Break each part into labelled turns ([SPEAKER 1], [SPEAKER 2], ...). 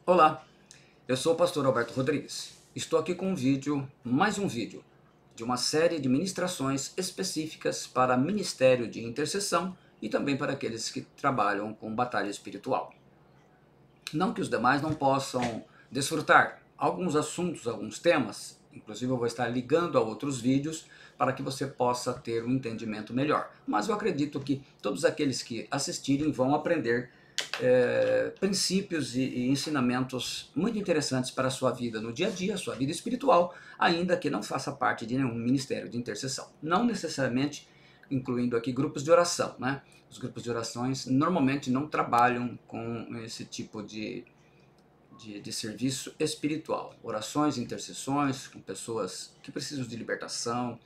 [SPEAKER 1] Olá, eu sou o pastor Alberto Rodrigues. Estou aqui com mais um vídeo, de uma série de ministrações específicas para ministério de intercessão e também para aqueles que trabalham com batalha espiritual. Não que os demais não possam desfrutar alguns assuntos, alguns temas, inclusive eu vou estar ligando a outros vídeos para que você possa ter um entendimento melhor. Mas eu acredito que todos aqueles que assistirem vão aprender princípios e ensinamentos muito interessantes para a sua vida no dia a dia, sua vida espiritual, ainda que não faça parte de nenhum ministério de intercessão. Não necessariamente incluindo aqui grupos de oração, né? Os grupos de orações normalmente não trabalham com esse tipo de serviço espiritual. Orações, intercessões com pessoas que precisam de libertação,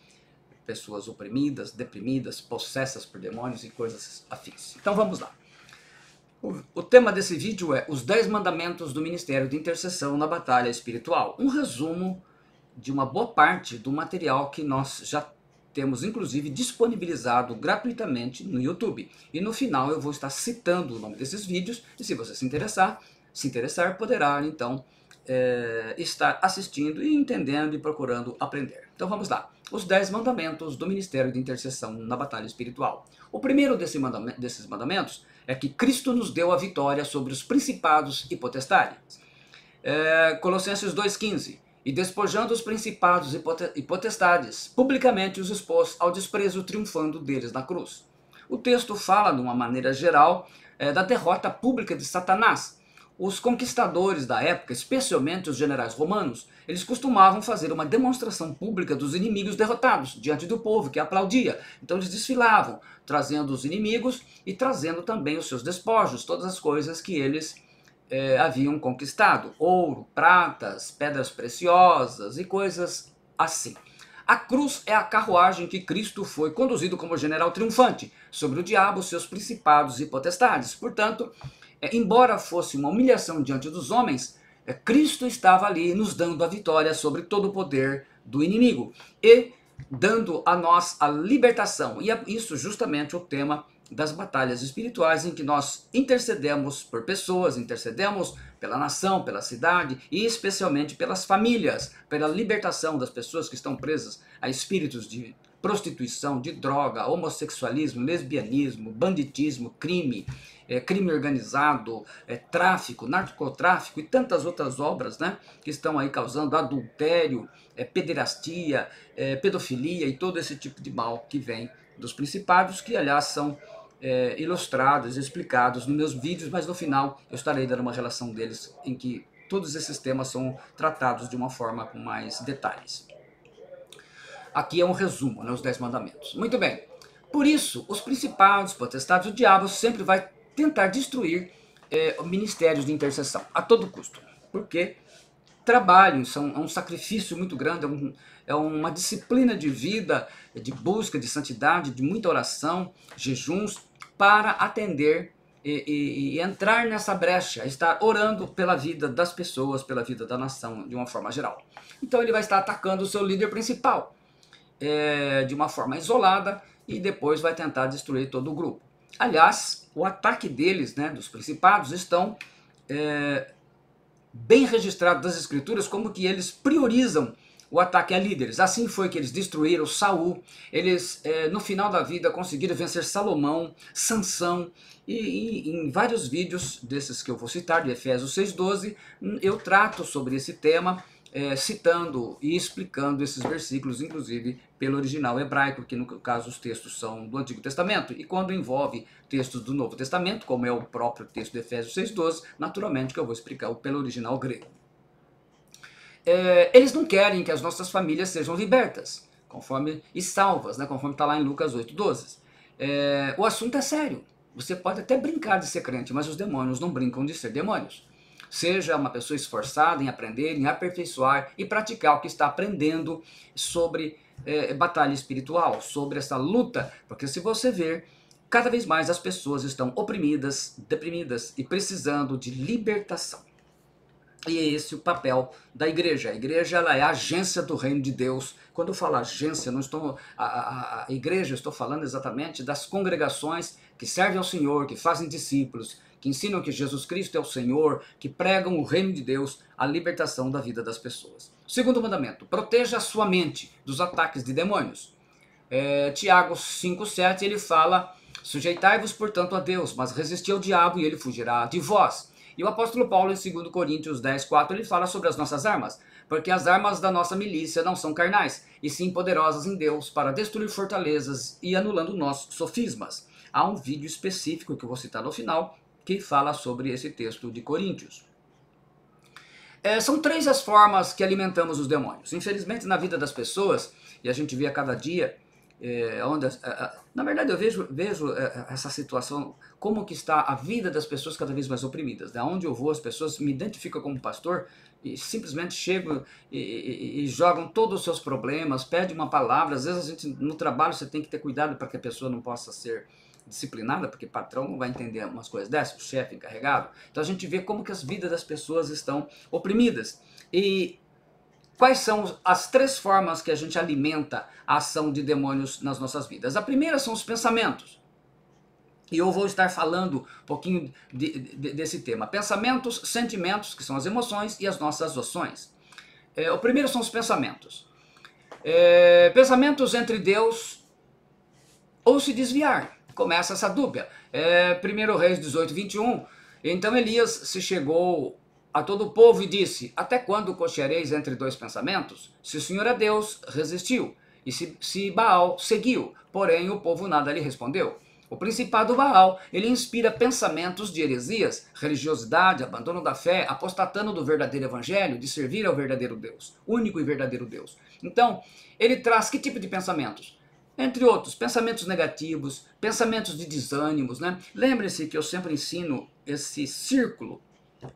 [SPEAKER 1] pessoas oprimidas, deprimidas, possessas por demônios e coisas afins. Então vamos lá. O tema desse vídeo é os 10 mandamentos do Ministério de Intercessão na Batalha Espiritual. Um resumo de uma boa parte do material que nós já temos inclusive disponibilizado gratuitamente no YouTube. E no final eu vou estar citando o nome desses vídeos e se você se interessar poderá então estar assistindo e entendendo e procurando aprender. Então vamos lá. Os 10 mandamentos do Ministério de Intercessão na Batalha Espiritual. O primeiro desses mandamentos é que Cristo nos deu a vitória sobre os principados e potestades. Colossenses 2,15. E despojando os principados e potestades, publicamente os expôs ao desprezo, triunfando deles na cruz. O texto fala, de uma maneira geral, da derrota pública de Satanás. Os conquistadores da época, especialmente os generais romanos, eles costumavam fazer uma demonstração pública dos inimigos derrotados diante do povo que aplaudia. Então eles desfilavam, trazendo os inimigos e trazendo também os seus despojos, todas as coisas que eles haviam conquistado. Ouro, pratas, pedras preciosas e coisas assim. A cruz é a carruagem que Cristo foi conduzido como general triunfante sobre o diabo, seus principados e potestades. Portanto, embora fosse uma humilhação diante dos homens, Cristo estava ali nos dando a vitória sobre todo o poder do inimigo e dando a nós a libertação. E é isso justamente o tema das batalhas espirituais, em que nós intercedemos por pessoas, intercedemos pela nação, pela cidade e especialmente pelas famílias, pela libertação das pessoas que estão presas a espíritos de prostituição, de droga, homossexualismo, lesbianismo, banditismo, crime organizado, tráfico, narcotráfico e tantas outras obras, né, que estão aí causando adultério, pederastia, pedofilia e todo esse tipo de mal que vem dos principados, que aliás são ilustrados, explicados nos meus vídeos, mas no final eu estarei dando uma relação deles em que todos esses temas são tratados de uma forma com mais detalhes. Aqui é um resumo, né, os 10 mandamentos. Muito bem, por isso os principados, potestades, o diabo sempre vai tentar destruir ministérios de intercessão, a todo custo, porque trabalham, é um sacrifício muito grande, é uma disciplina de vida, de busca, de santidade, de muita oração, jejuns, para atender e entrar nessa brecha, estar orando pela vida das pessoas, pela vida da nação, de uma forma geral. Então ele vai estar atacando o seu líder principal, de uma forma isolada, e depois vai tentar destruir todo o grupo. Aliás, o ataque deles, né, dos principados, estão bem registrados das escrituras, como que eles priorizam o ataque a líderes. Assim foi que eles destruíram Saul, eles no final da vida conseguiram vencer Salomão, Sansão, e em vários vídeos desses que eu vou citar, de Efésios 6,12, eu trato sobre esse tema, citando e explicando esses versículos, inclusive pelo original hebraico, que no caso os textos são do Antigo Testamento, e quando envolve textos do Novo Testamento, como é o próprio texto de Efésios 6,12, naturalmente que eu vou explicar pelo original grego. Eles não querem que as nossas famílias sejam libertas e salvas, né, conforme está lá em Lucas 8,12. O assunto é sério. Você pode até brincar de ser crente, mas os demônios não brincam de ser demônios. Seja uma pessoa esforçada em aprender, em aperfeiçoar e praticar o que está aprendendo sobre batalha espiritual, sobre essa luta, porque se você ver, cada vez mais as pessoas estão oprimidas, deprimidas e precisando de libertação. E é esse o papel da igreja. A igreja, ela é a agência do reino de Deus. Quando eu falo agência, não estou a igreja, eu estou falando exatamente das congregações que servem ao Senhor, que fazem discípulos, que ensinam que Jesus Cristo é o Senhor, que pregam o reino de Deus, a libertação da vida das pessoas. Segundo mandamento, proteja a sua mente dos ataques de demônios. Tiago 5,7, ele fala: sujeitai-vos, portanto, a Deus, mas resisti ao diabo e ele fugirá de vós. E o apóstolo Paulo, em 2 Coríntios 10,4, ele fala sobre as nossas armas, porque as armas da nossa milícia não são carnais, e sim poderosas em Deus para destruir fortalezas e anulando nossos sofismas. Há um vídeo específico que eu vou citar no final, que fala sobre esse texto de Coríntios. São três as formas que alimentamos os demônios. Infelizmente, na vida das pessoas, e a gente vê a cada dia, na verdade eu vejo essa situação, como que está a vida das pessoas cada vez mais oprimidas. Da onde eu vou, as pessoas me identificam como pastor e simplesmente chegam e jogam todos os seus problemas, pedem uma palavra. Às vezes a gente, no trabalho, você tem que ter cuidado para que a pessoa não possa ser disciplinada, porque o patrão não vai entender umas coisas dessas, o chefe encarregado. Então a gente vê como que as vidas das pessoas estão oprimidas. E quais são as três formas que a gente alimenta a ação de demônios nas nossas vidas? A primeira são os pensamentos. E eu vou estar falando um pouquinho desse tema. Pensamentos, sentimentos, que são as emoções, e as nossas ações. O primeiro são os pensamentos. Pensamentos entre Deus ou se desviar. Começa essa dúvida. 1 Reis 18:21. Então Elias se chegou a todo o povo e disse: até quando cocheareis entre dois pensamentos? Se o Senhor é Deus, resistiu, e se Baal seguiu, porém o povo nada lhe respondeu. O principado Baal, ele inspira pensamentos de heresias, religiosidade, abandono da fé, apostatando do verdadeiro evangelho, de servir ao verdadeiro Deus, único e verdadeiro Deus. Então, ele traz que tipo de pensamentos? Entre outros, pensamentos negativos, pensamentos de desânimos, né? Lembre-se que eu sempre ensino esse círculo,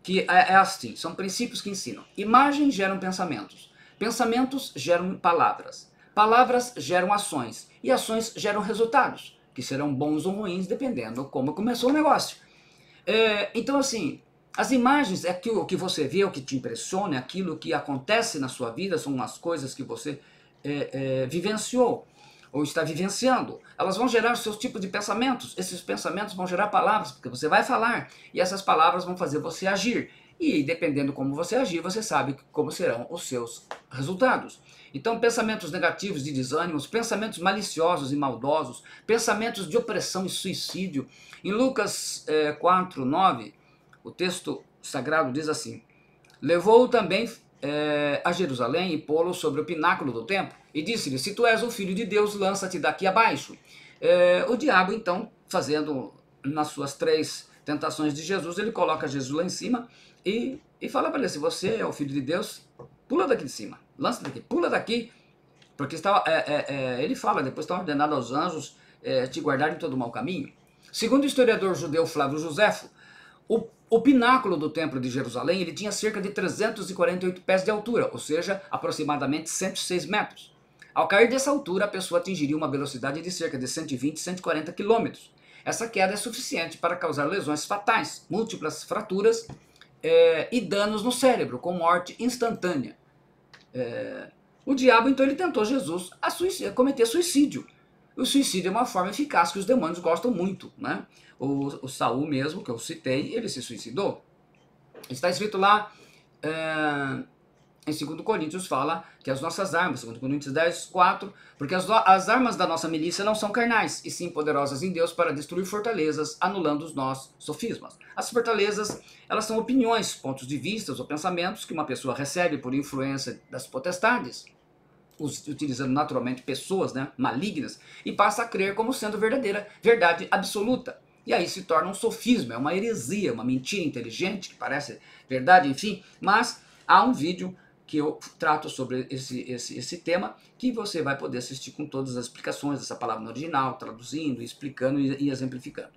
[SPEAKER 1] que é assim, são princípios que ensinam. Imagens geram pensamentos, pensamentos geram palavras, palavras geram ações, e ações geram resultados, que serão bons ou ruins, dependendo como começou o negócio. Então, assim, as imagens é aquilo que você vê, o que te impressiona, aquilo que acontece na sua vida, são as coisas que você vivenciou ou está vivenciando. Elas vão gerar os seus tipos de pensamentos. Esses pensamentos vão gerar palavras, porque você vai falar, e essas palavras vão fazer você agir. E dependendo como você agir, você sabe como serão os seus resultados. Então, pensamentos negativos de desânimos, pensamentos maliciosos e maldosos, pensamentos de opressão e suicídio. Em Lucas 4:9, o texto sagrado diz assim: levou-o também a Jerusalém e pô-lo sobre o pináculo do templo, e disse-lhe: se tu és o filho de Deus, lança-te daqui abaixo. O diabo, então, fazendo nas suas três tentações de Jesus, ele coloca Jesus lá em cima e fala para ele: se você é o filho de Deus, pula daqui de cima, lança daqui, pula daqui, porque ele fala, depois está ordenado aos anjos te guardarem todo o mau caminho. Segundo o historiador judeu Flávio Joséfo, o pináculo do templo de Jerusalém, ele tinha cerca de 348 pés de altura, ou seja, aproximadamente 106 metros. Ao cair dessa altura, a pessoa atingiria uma velocidade de cerca de 120, 140 quilômetros. Essa queda é suficiente para causar lesões fatais, múltiplas fraturas e danos no cérebro, com morte instantânea. O diabo, então, ele tentou Jesus a cometer suicídio. O suicídio é uma forma eficaz que os demônios gostam muito, né? O Saul mesmo, que eu citei, ele se suicidou. Está escrito lá em 2 Coríntios, fala que as nossas armas, 2 Coríntios 10:4, porque as armas da nossa milícia não são carnais, e sim poderosas em Deus para destruir fortalezas, anulando os nossos sofismas. As fortalezas, elas são opiniões, pontos de vista ou pensamentos que uma pessoa recebe por influência das potestades, utilizando naturalmente pessoas, né, malignas, e passa a crer como sendo verdadeira, verdade absoluta. E aí se torna um sofisma, é uma heresia, uma mentira inteligente, que parece verdade, enfim. Mas há um vídeo que eu trato sobre esse tema, que você vai poder assistir com todas as explicações dessa palavra no original, traduzindo, explicando e exemplificando.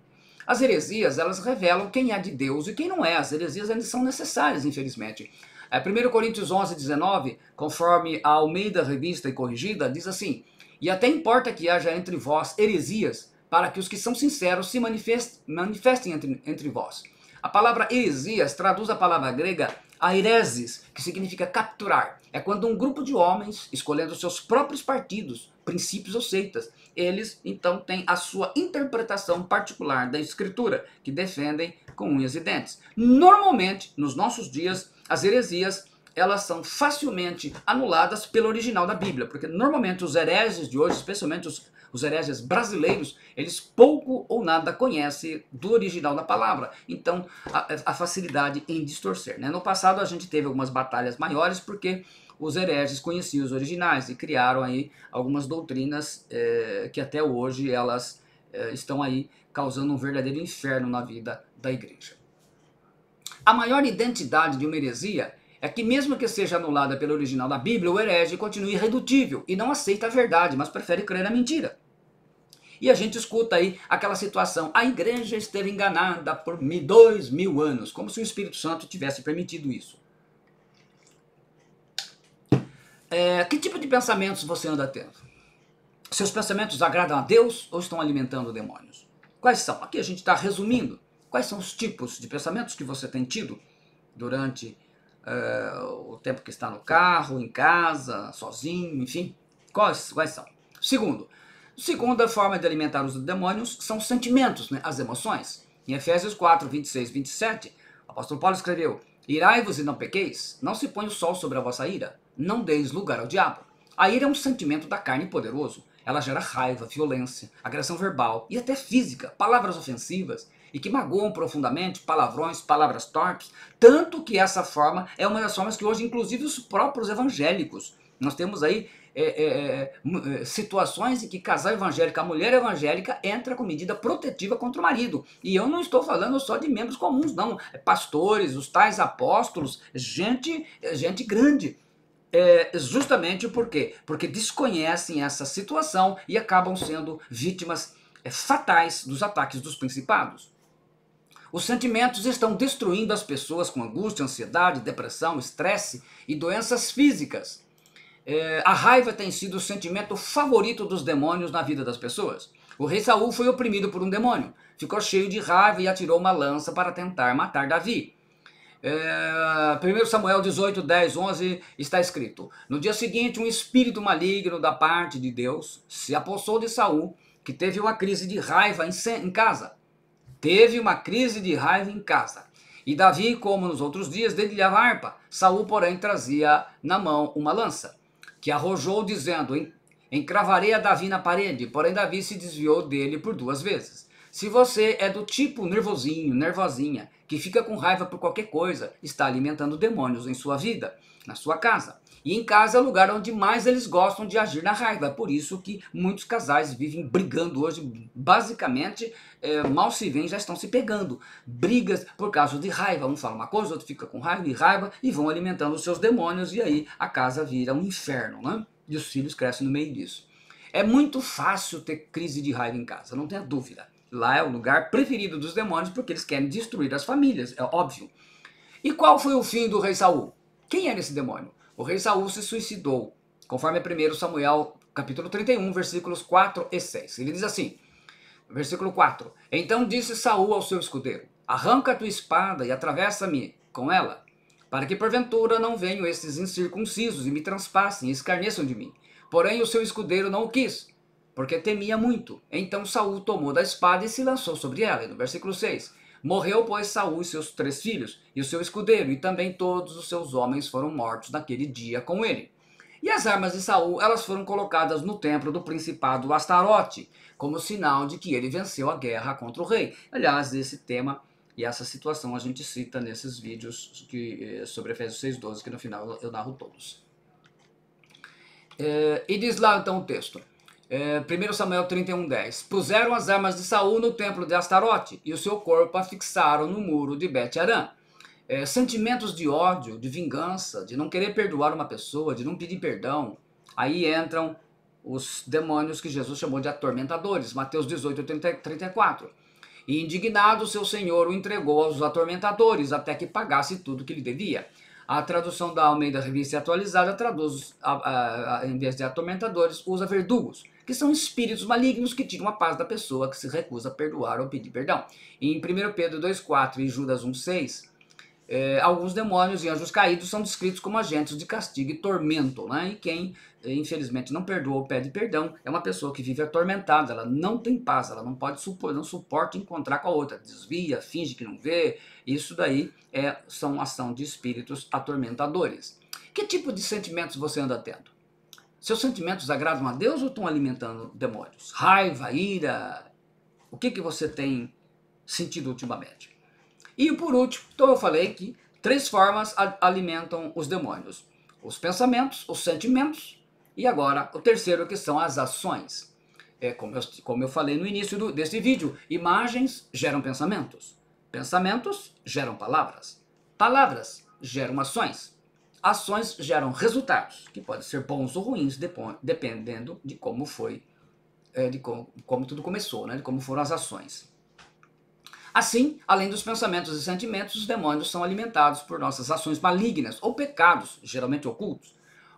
[SPEAKER 1] As heresias, elas revelam quem é de Deus e quem não é. As heresias ainda são necessárias, infelizmente. 1 Coríntios 11:19, conforme a Almeida Revista e Corrigida, diz assim: e até importa que haja entre vós heresias, para que os que são sinceros se manifestem entre vós. A palavra heresias traduz a palavra grega Aireses, que significa capturar. É quando um grupo de homens, escolhendo seus próprios partidos, princípios ou seitas, eles então têm a sua interpretação particular da escritura, que defendem com unhas e dentes. Normalmente, nos nossos dias, as heresias elas são facilmente anuladas pelo original da Bíblia, porque normalmente os hereges de hoje, especialmente os hereges brasileiros, eles pouco ou nada conhecem do original da palavra. Então, a facilidade em distorcer, né? No passado a gente teve algumas batalhas maiores porque os hereges conheciam os originais e criaram aí algumas doutrinas que até hoje elas estão aí causando um verdadeiro inferno na vida da igreja. A maior identidade de uma heresia é que mesmo que seja anulada pelo original da Bíblia, o herege continua irredutível e não aceita a verdade, mas prefere crer na mentira. E a gente escuta aí aquela situação, a igreja esteve enganada por 2000 anos, como se o Espírito Santo tivesse permitido isso. Que tipo de pensamentos você anda tendo? Seus pensamentos agradam a Deus ou estão alimentando demônios? Quais são? Aqui a gente está resumindo. Quais são os tipos de pensamentos que você tem tido durante o tempo que está no carro, em casa, sozinho, enfim? Quais são? Segunda forma de alimentar os demônios são os sentimentos, né? As emoções. Em Efésios 4, 26, 27, o apóstolo Paulo escreveu: irai-vos e não pequeis, não se põe o sol sobre a vossa ira, não deis lugar ao diabo. A ira é um sentimento da carne poderoso. Ela gera raiva, violência, agressão verbal e até física, palavras ofensivas e que magoam profundamente, palavrões, palavras torpes, tanto que essa forma é uma das formas que hoje, inclusive, os próprios evangélicos, nós temos aí situações em que casal evangélico, a mulher evangélica entra com medida protetiva contra o marido. E eu não estou falando só de membros comuns, não. Pastores, os tais apóstolos, gente grande. Justamente por quê? Porque desconhecem essa situação e acabam sendo vítimas fatais dos ataques dos principados. Os sentimentos estão destruindo as pessoas com angústia, ansiedade, depressão, estresse e doenças físicas. A raiva tem sido o sentimento favorito dos demônios na vida das pessoas. O rei Saul foi oprimido por um demônio, ficou cheio de raiva e atirou uma lança para tentar matar Davi. 1 Samuel 18, 10, 11 está escrito: no dia seguinte um espírito maligno da parte de Deus se apossou de Saul, que teve uma crise de raiva em casa. E Davi, como nos outros dias, dedilhava harpa. Saul, porém, trazia na mão uma lança, que arrojou dizendo: encravarei a Davi na parede. Porém Davi se desviou dele por 2 vezes. Se você é do tipo nervosinha, que fica com raiva por qualquer coisa, está alimentando demônios em sua vida, na sua casa. E em casa é o lugar onde mais eles gostam de agir na raiva. É por isso que muitos casais vivem brigando hoje. Basicamente, mal se vêem, já estão se pegando. Brigas por causa de raiva. Um fala uma coisa, o outro fica com raiva e vão alimentando os seus demônios. E aí a casa vira um inferno, né? E os filhos crescem no meio disso. É muito fácil ter crise de raiva em casa, não tenha dúvida. Lá é o lugar preferido dos demônios porque eles querem destruir as famílias, é óbvio. E qual foi o fim do rei Saul? Quem era esse demônio? O rei Saul se suicidou, conforme 1 Samuel capítulo 31, versículos 4 e 6. Ele diz assim, versículo 4: então disse Saul ao seu escudeiro: arranca a tua espada e atravessa-me com ela, para que porventura não venham estes incircuncisos e me transpassem e escarneçam de mim. Porém o seu escudeiro não o quis, porque temia muito. Então Saul tomou da espada e se lançou sobre ela. E no versículo 6, morreu, pois, Saul e seus 3 filhos, e o seu escudeiro, e também todos os seus homens foram mortos naquele dia com ele. E as armas de Saul, elas foram colocadas no templo do principado Astarote, como sinal de que ele venceu a guerra contra o rei. Aliás, esse tema e essa situação a gente cita nesses vídeos sobre Efésios 6:12, que no final eu narro todos. E diz lá então o texto, 1 Samuel 31:10, puseram as armas de Saul no templo de Astarote, e o seu corpo afixaram no muro de Bet-Arã. Sentimentos de ódio, de vingança, de não querer perdoar uma pessoa, de não pedir perdão. Aí entram os demônios que Jesus chamou de atormentadores, Mateus 18, 34. E indignado, seu senhor o entregou aos atormentadores, até que pagasse tudo que lhe devia. A tradução da Almeida Revista Atualizada traduz, em vez de atormentadores, usa verdugos, que são espíritos malignos que tiram a paz da pessoa que se recusa a perdoar ou pedir perdão. E em 1 Pedro 2,4 e Judas 1,6, alguns demônios e anjos caídos são descritos como agentes de castigo e tormento, né? E quem, infelizmente, não perdoa ou pede perdão é uma pessoa que vive atormentada, ela não tem paz, ela não pode não suporta encontrar com a outra, desvia, finge que não vê. Isso daí são ação de espíritos atormentadores. Que tipo de sentimentos você anda tendo? Seus sentimentos agradam a Deus ou estão alimentando demônios? Raiva, ira? O que você tem sentido ultimamente? E por último, então eu falei que 3 formas alimentam os demônios: os pensamentos, os sentimentos e agora o terceiro, que são as ações. Como eu falei no início desse vídeo, imagens geram pensamentos, pensamentos geram palavras, palavras geram ações, ações geram resultados, que podem ser bons ou ruins, dependendo de como foi, de como tudo começou, né? De como foram as ações. Assim, além dos pensamentos e sentimentos, os demônios são alimentados por nossas ações malignas ou pecados, geralmente ocultos.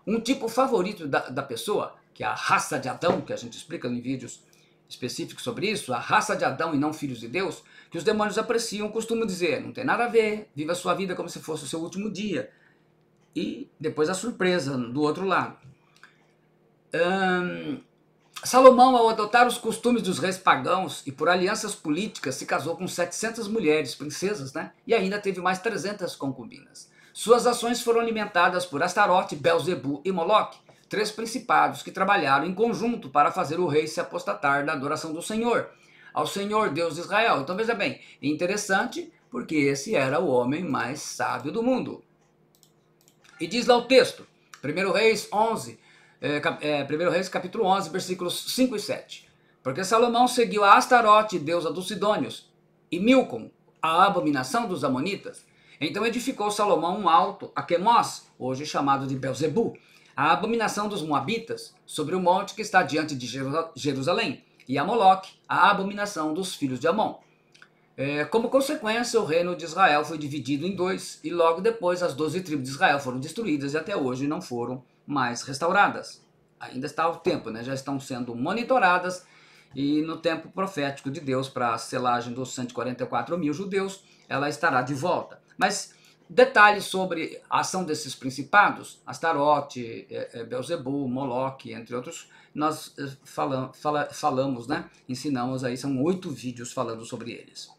[SPEAKER 1] Um tipo favorito da pessoa, que é a raça de Adão, que a gente explica em vídeos específicos sobre isso, a raça de Adão e não filhos de Deus, que os demônios apreciam, costumam dizer: não tem nada a ver, viva a sua vida como se fosse o seu último dia. E depois a surpresa do outro lado. Salomão, ao adotar os costumes dos reis pagãos e por alianças políticas, se casou com 700 mulheres, princesas, né? E ainda teve mais 300 concubinas. Suas ações foram alimentadas por Astarote, Belzebu e Moloque, 3 principados que trabalharam em conjunto para fazer o rei se apostatar da adoração do Senhor, ao Senhor Deus de Israel. Então veja bem, é interessante porque esse era o homem mais sábio do mundo. E diz lá o texto, 1 Reis 11, 1 Reis capítulo 11, versículos 5 e 7. Porque Salomão seguiu a Astarote, deusa dos Sidônios, e Milcom, a abominação dos Amonitas. Então edificou Salomão um alto a Quemós, hoje chamado de Belzebu, a abominação dos Moabitas, sobre o monte que está diante de Jerusalém, e a Moloque, a abominação dos filhos de Amon. Como consequência, o reino de Israel foi dividido em 2, e logo depois as 12 tribos de Israel foram destruídas e até hoje não foram mais restauradas. Ainda está ao tempo, né? Já estão sendo monitoradas, e no tempo profético de Deus para a selagem dos 144 mil judeus, ela estará de volta. Mas detalhes sobre a ação desses principados, Astarote, Belzebu, Moloque, entre outros, nós falamos, né? Ensinamos aí, são 8 vídeos falando sobre eles.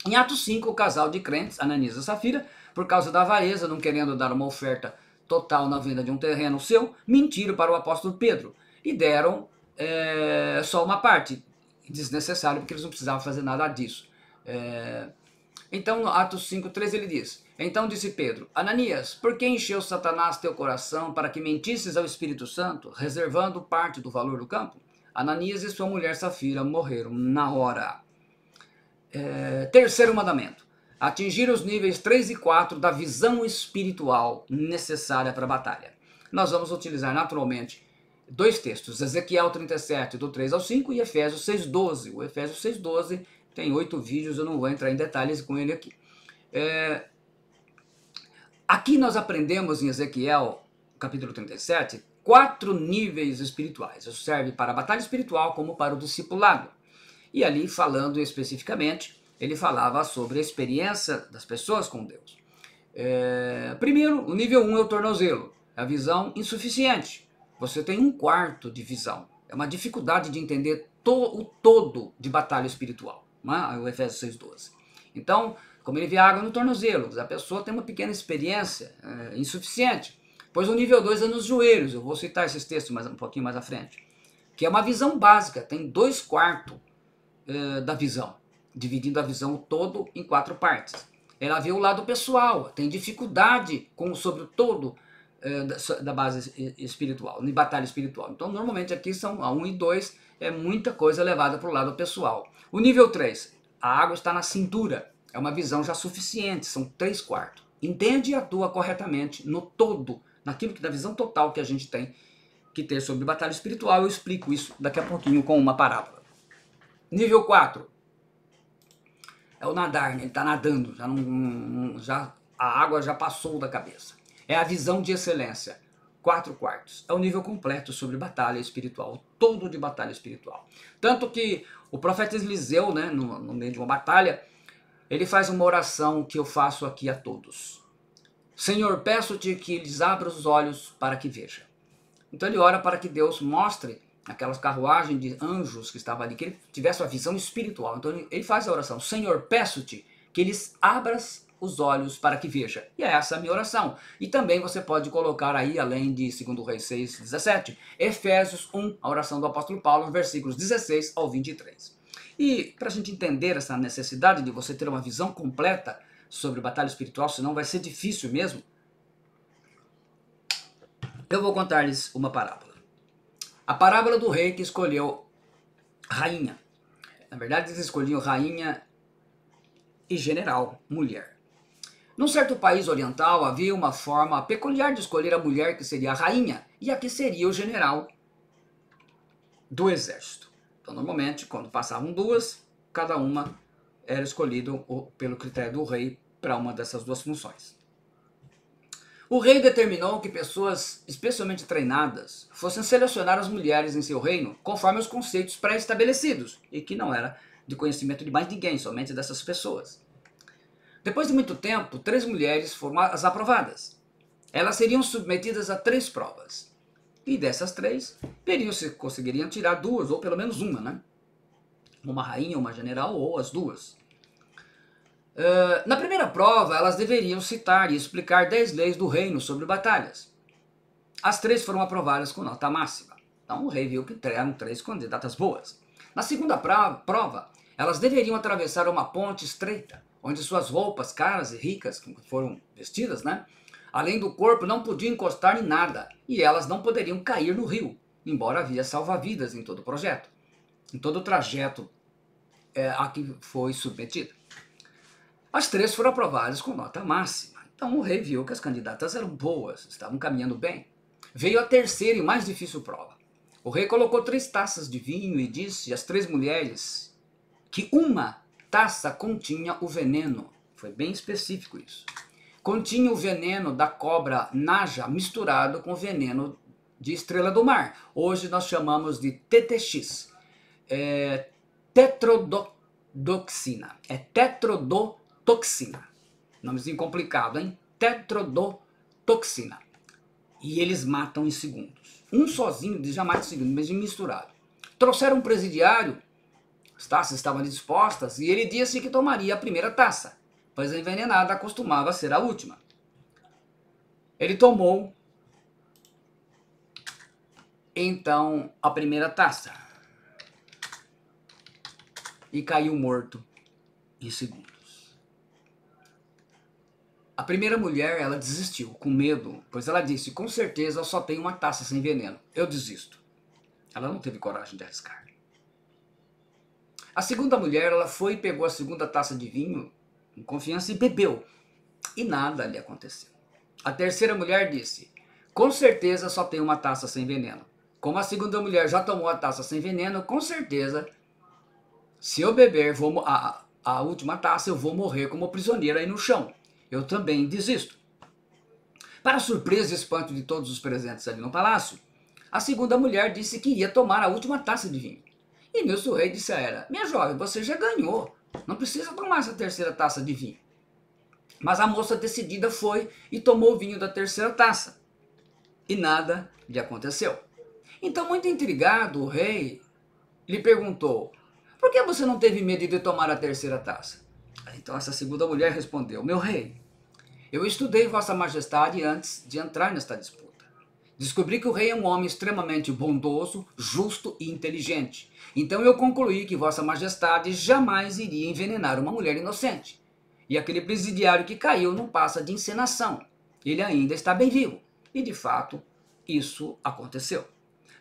[SPEAKER 1] Em Atos 5, o casal de crentes, Ananias e Safira, por causa da avareza, não querendo dar uma oferta total na venda de um terreno seu, mentiram para o apóstolo Pedro e deram só uma parte, desnecessário, porque eles não precisavam fazer nada disso. Então, Atos 5:3 ele diz: então disse Pedro: Ananias, por que encheu Satanás teu coração para que mentisses ao Espírito Santo, reservando parte do valor do campo? Ananias e sua mulher Safira morreram na hora. Terceiro mandamento: atingir os níveis 3 e 4 da visão espiritual necessária para a batalha. Nós vamos utilizar naturalmente 2 textos, Ezequiel 37, do 3 ao 5 e Efésios 6:12. O Efésios 6:12 tem 8 vídeos, eu não vou entrar em detalhes com ele aqui. Aqui nós aprendemos em Ezequiel, capítulo 37, 4 níveis espirituais. Isso serve para a batalha espiritual como para o discipulado. E ali, falando especificamente, ele falava sobre a experiência das pessoas com Deus. Primeiro, o nível 1 é o tornozelo, é a visão insuficiente. Você tem 1/4 de visão. É uma dificuldade de entender o todo de batalha espiritual, né? O Efésios 6:12. Então, como ele vê água no tornozelo, a pessoa tem uma pequena experiência insuficiente. Pois o nível 2 é nos joelhos, eu vou citar esses textos um pouquinho mais à frente, que é uma visão básica, tem 2/4 da visão, dividindo a visão todo em 4 partes. Ela vê o lado pessoal, tem dificuldade sobre o todo da base espiritual, de batalha espiritual. Então, normalmente aqui são a 1 e 2, é muita coisa levada para o lado pessoal. O nível 3, a água está na cintura, é uma visão já suficiente, são 3/4. Entende e atua corretamente no todo, naquilo que da visão total que a gente tem que ter sobre batalha espiritual. Eu explico isso daqui a pouquinho com uma parábola. Nível 4 é o nadar, né? Ele está nadando, a água já passou da cabeça. É a visão de excelência, 4/4. É o nível completo sobre batalha espiritual, todo de batalha espiritual. Tanto que o profeta Eliseu, né, no meio de uma batalha, ele faz uma oração que eu faço aqui a todos. Senhor, peço-te que lhes abra os olhos para que veja. Então ele ora para que Deus mostre aquelas carruagens de anjos que estavam ali, que ele tivesse uma visão espiritual. Então ele faz a oração, Senhor, peço-te que lhes abras os olhos para que veja. E é essa a minha oração. E também você pode colocar aí, além de 2 Reis 6:17, Efésios 1, a oração do apóstolo Paulo, versículos 16 ao 23. E para a gente entender essa necessidade de você ter uma visão completa sobre batalha espiritual, senão vai ser difícil mesmo, eu vou contar-lhes uma parábola. A parábola do rei que escolheu rainha. Na verdade, eles escolhiam rainha e general, mulher. Num certo país oriental havia uma forma peculiar de escolher a mulher que seria a rainha e a que seria o general do exército. Então, normalmente, quando passavam duas, cada uma era escolhido pelo critério do rei para uma dessas duas funções. O rei determinou que pessoas especialmente treinadas fossem selecionar as mulheres em seu reino conforme os conceitos pré-estabelecidos e que não era de conhecimento de mais ninguém, somente dessas pessoas. Depois de muito tempo, 3 mulheres foram as aprovadas. Elas seriam submetidas a 3 provas. E dessas 3, veriam se conseguiriam tirar 2, ou pelo menos uma, né? Uma rainha, uma general, ou as 2. Na primeira prova, elas deveriam citar e explicar 10 leis do reino sobre batalhas. As 3 foram aprovadas com nota máxima. Então o rei viu que eram 3 candidatas boas. Na segunda prova, elas deveriam atravessar uma ponte estreita, onde suas roupas caras e ricas, que foram vestidas, né? Além do corpo, não podiam encostar em nada, e elas não poderiam cair no rio, embora havia salva-vidas em todo o projeto, em todo o trajeto a que foi submetida. As 3 foram aprovadas com nota máxima. Então o rei viu que as candidatas eram boas, estavam caminhando bem. Veio a terceira e mais difícil prova. O rei colocou 3 taças de vinho e disse às 3 mulheres que uma taça continha o veneno. Foi bem específico isso. Continha o veneno da cobra naja misturado com o veneno de estrela do mar. Hoje nós chamamos de TTX. Tetrodotoxina. É tetrodotoxina. Nomezinho complicado, hein? Tetrodotoxina. E eles matam em segundos. Um sozinho jamais de segundos, mas misturado. Trouxeram um presidiário. As taças estavam dispostas e ele disse que tomaria a primeira taça, pois a envenenada costumava ser a última. Ele tomou, então, a primeira taça e caiu morto em segundos. A primeira mulher, ela desistiu, com medo, pois ela disse, com certeza eu só tenho uma taça sem veneno, eu desisto. Ela não teve coragem de arriscar. A segunda mulher, ela foi e pegou a segunda taça de vinho, com confiança, e bebeu. E nada lhe aconteceu. A terceira mulher disse, com certeza só tem uma taça sem veneno. Como a segunda mulher já tomou a taça sem veneno, com certeza, se eu beber a última taça, eu vou morrer como prisioneira aí no chão. Eu também desisto. Para surpresa e espanto de todos os presentes ali no palácio, a segunda mulher disse que iria tomar a última taça de vinho. E nisso o rei disse a ela, minha jovem, você já ganhou, não precisa tomar essa terceira taça de vinho. Mas a moça decidida foi e tomou o vinho da terceira taça. E nada lhe aconteceu. Então, muito intrigado, o rei lhe perguntou, por que você não teve medo de tomar a terceira taça? Então essa segunda mulher respondeu, meu rei, eu estudei Vossa Majestade antes de entrar nesta disputa. Descobri que o rei é um homem extremamente bondoso, justo e inteligente. Então eu concluí que Vossa Majestade jamais iria envenenar uma mulher inocente. E aquele presidiário que caiu não passa de encenação. Ele ainda está bem vivo. E de fato, isso aconteceu.